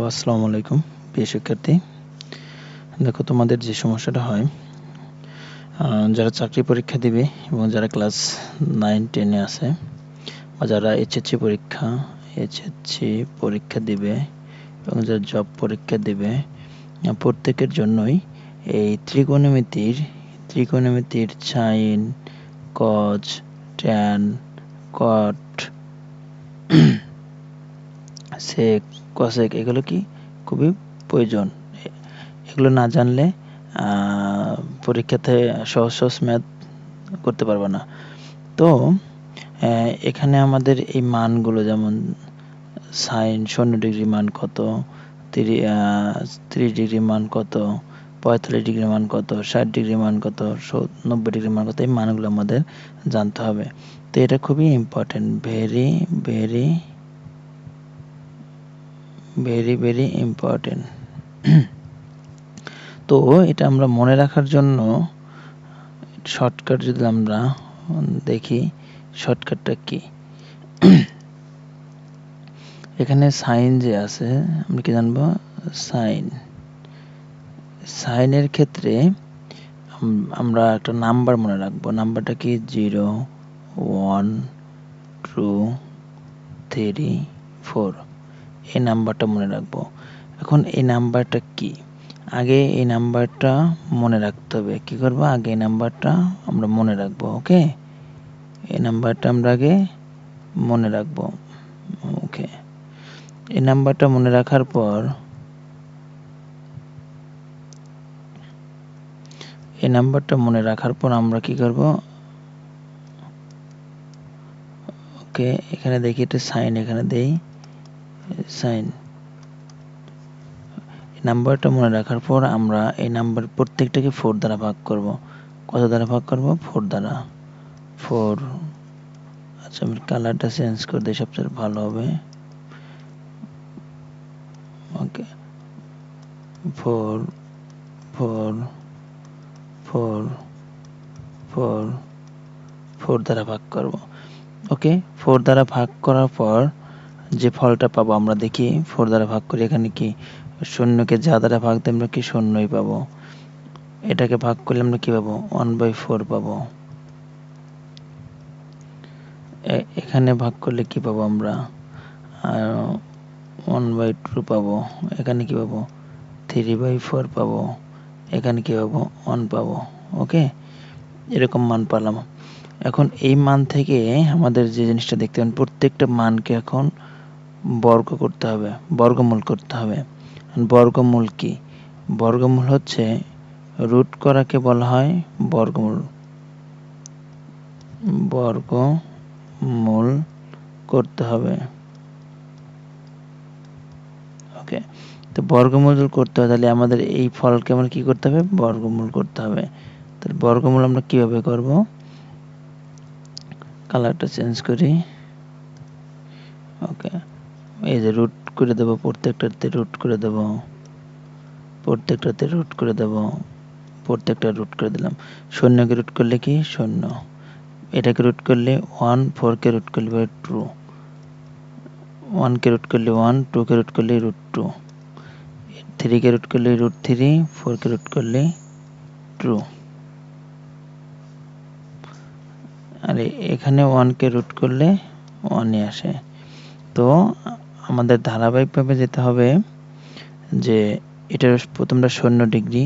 আসসালামু আলাইকুম প্রিয় শিক্ষার্থী। দেখো, তোমাদের যে সমস্যাটা হয়, যারা চাকরি পরীক্ষা দিবে এবং যারা ক্লাস 9-10 আছে বা যারা এইচএসসি পরীক্ষা দিবে এবং যারা জব পরীক্ষা দিবে, প্রত্যেকের জন্যই এই ত্রিকোণমিতির সাইন, কজ, ট্যান, কট, সেক, কসেক এগুলো কি খুবই প্রয়োজন। এগুলো না জানলে পরীক্ষাতে সহজ ম্যাথ করতে পারবে না। তো এখানে আমাদের এই মানগুলো, যেমন সাইন 0 ডিগ্রি মান কত, 30 ডিগ্রি মান কত, 45 ডিগ্রি মান কত, 60 ডিগ্রি মান কত, 90 ডিগ্রি মান কত, এই মানগুলো আমাদের জানতে হবে। তো এটা খুবই important, very very very very important. তো এটা আমরা মনে রাখার জন্য শর্টকাট যদি আমরা দেখি, শর্টকাটটা কি, এখানে সাইন যে আছে আমরা কি জানবো, সাইনের ক্ষেত্রে আমরা একটা নাম্বার মনে রাখবো। নাম্বারটা কি 0, 1, 2, 3, 4, এই নাম্বারটা মনে রাখবো। এখন এই নাম্বারটা কি, আগে এই নাম্বারটা মনে রাখতে হবে। কি করবো, আগে এই নাম্বারটা আমরা মনে রাখবো। ওকে, এই নাম্বারটা আমরা আগে মনে রাখবো। ওকে, এই নাম্বারটা মনে রাখার পর আমরা কি করব, ওকে, এখানে দেখি এটা সাইন, এখানে দেই সাইন। নাম্বারটা মনে রাখার পর আমরা এই নাম্বার প্রত্যেকটাকে 4 দ্বারা ভাগ করব। কত দ্বারা ভাগ করব, 4 দ্বারা। 4, আচ্ছা আমি কালারটা চেঞ্জ করে দিই, সবচেয়ে ভালো হবে। ওকে, 4 4 4 4 4 দ্বারা ভাগ করব। ওকে, 4 দ্বারা ভাগ করার পর যে ফলটা পাবো আমরা দেখি, 4 দ্বারা ভাগ করি, এখানে কি শূন্যকে যা দ্বারা ভাগ দিই আমরা কি শূন্যই পাবো। এটাকে ভাগ করলে আমরা কি পাবো, 1/4 পাবো। এখানে ভাগ করলে কি পাবো আমরা, 1/2 পাবো। এখানে কি পাবো, 3/4 পাবো। এখানে কি পাবো, 1 পাবো। ওকে, এরকম মান পেলাম। এখন এই মান থেকে আমাদের যে জিনিসটা দেখতে পাবেন, প্রত্যেকটা মানকে এখন বর্গ করতে হবে, বর্গমূল করতে হবে। বর্গমূল কি, বর্গমূল হচ্ছে রুট করাকে বলা হয় বর্গমূল। বর্গমূল করতে হবে। ওকে, তো বর্গমূল করতে হবে, তাহলে আমাদের এই ফলকে আমরা কি করতে হবে, বর্গমূল করতে হবে। তাহলে বর্গমূল আমরা কিভাবে করব, কালারটা চেঞ্জ করি। ওকে, এই যে রুট করে দেব, প্রত্যেকটাতে রুট করে দেব, প্রত্যেকটা রুট করে দিলাম। শূন্যকে রুট করলে কি শূন্য, এটাকে রুট করলে 1, 4 কে রুট করলে 2, 1 কে রুট করলে 1, 2 কে রুট করলে √2, 3 কে রুট করলে √3, 4 কে রুট করলে 2, আর এখানে 1 কে রুট করলে 1ই আসে। তো আমাদের ধারাবাহিকভাবে যেতে হবে, যে এটা প্রথমটা 0 degree,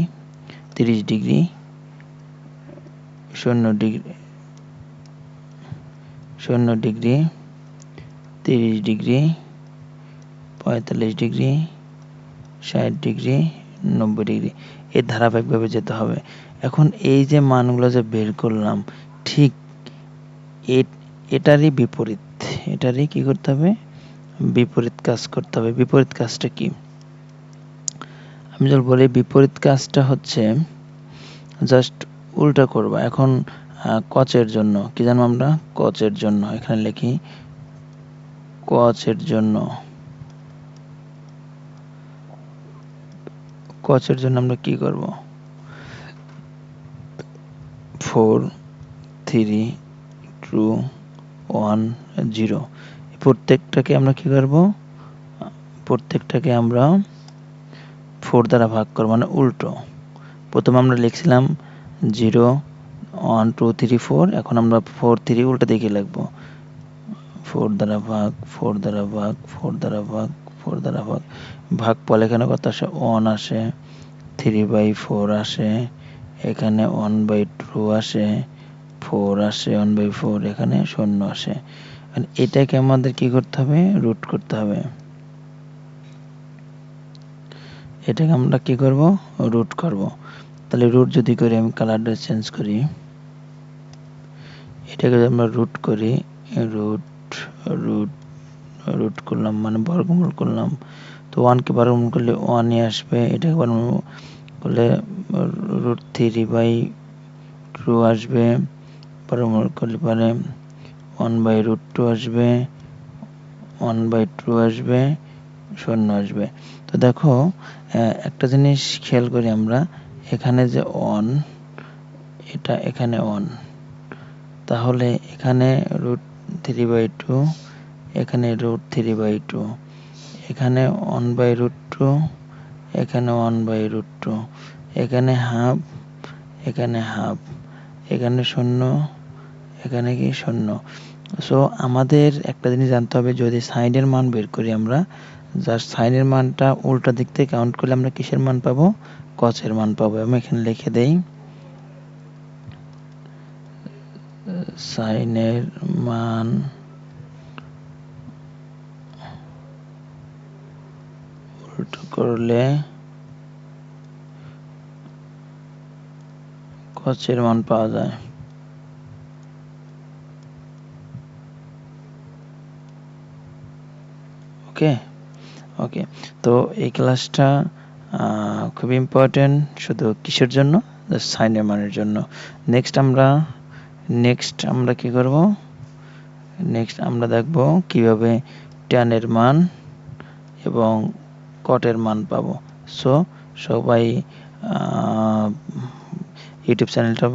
30 degree, 0 degree, 30 degree, 45 degree, 60 degree, 90 degree, এর ধারাবাহিকভাবে যেতে হবে। এখন এই যে মানগুলো যে বের করলাম, ঠিক এটারই বিপরীত, এটারই কি করতে হবে, বিপরীত কাজ করতে হবে। বিপরীত কাজটা কি, আমি যদি বলি বিপরীত কাজটা হচ্ছে জাস্ট উল্টা করবা। এখন কচের জন্য কি জানবো আমরা, কচের জন্য এখানে লিখি, কচের জন্য আমরা কি করব, 4, 3, 2, 1, 0, প্রত্যেকটাকে আমরা কি করব, প্রত্যেকটাকে আমরা 4 দ্বারা ভাগ করব, মানে উল্টো। প্রথমে আমরা লিখছিলাম 0 1 2 3 4, এখন আমরা 4 3 উল্টো দিকে লিখব। 4 দ্বারা ভাগ, 4 দ্বারা ভাগ, 4 দ্বারা ভাগ, 4 দ্বারা ভাগ। ভাগফল এখানে কত আসে? 1 আসে, 3/4 আসে, এখানে 1/2 আসে, 4 আসে, 1/4, এখানে 0 আসে। এটাকে আমাদের কি করতে হবে? রুট করতে হবে। এটাকে আমরা কি করব? রুট করব। তাহলে রুট যদি করি, আমি কালারটা চেঞ্জ করি, এটাকে যদি আমরা রুট করি, রুট রুট রুট করলাম মানে বর্গমূল করলাম, তো 1কে বর্গমূল করলে 1ই আসবে, এটাকে বর্গমূল করলে √3/2 আসবে, বর্গমূল করলে পরে 1/√2 আসবে, 1/2 আসবে, 0 আসবে। তো দেখো একটা জিনিস খেয়াল করি আমরা, এখানে যে 1, এটা এখানে 1, তাহলে এখানে √3/2, এখানে √3/2, এখানে 1/√2, এখানে 1/√2, এখানে হাফ, এখানে হাফ, এখানে 0, এখানে কি 0। সো আমাদের একটা জিনিস জানতে হবে, যদি সাইনের মান বের করি আমরা, জাস্ট সাইনের মানটা উল্টা দিক থেকে কাউন্ট করলে আমরা কিসের মান পাবো? কসের মান পাবো। আমি এখানে লিখে দেই, সাইনের মান উল্টো করলে কসের মান পাওয়া যায়। ওকে ওকে তো এই ক্লাসটা খুব ইম্পর্টেন্ট, শুধু কিসের জন্য? সাইনের মানের জন্য। নেক্সট আমরা কি করব? নেক্সট আমরা দেখব কিভাবে ট্যানের মান এবং কটের মান পাবো। সো সবাই ইউটিউব চ্যানেলটা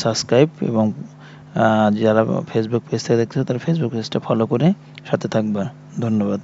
সাবস্ক্রাইব এবং যারা ফেসবুক পেজ থেকে দেখতেছে তারা ফেসবুক পেজটা ফলো করে সাথে থাকবা। ধন্যবাদ।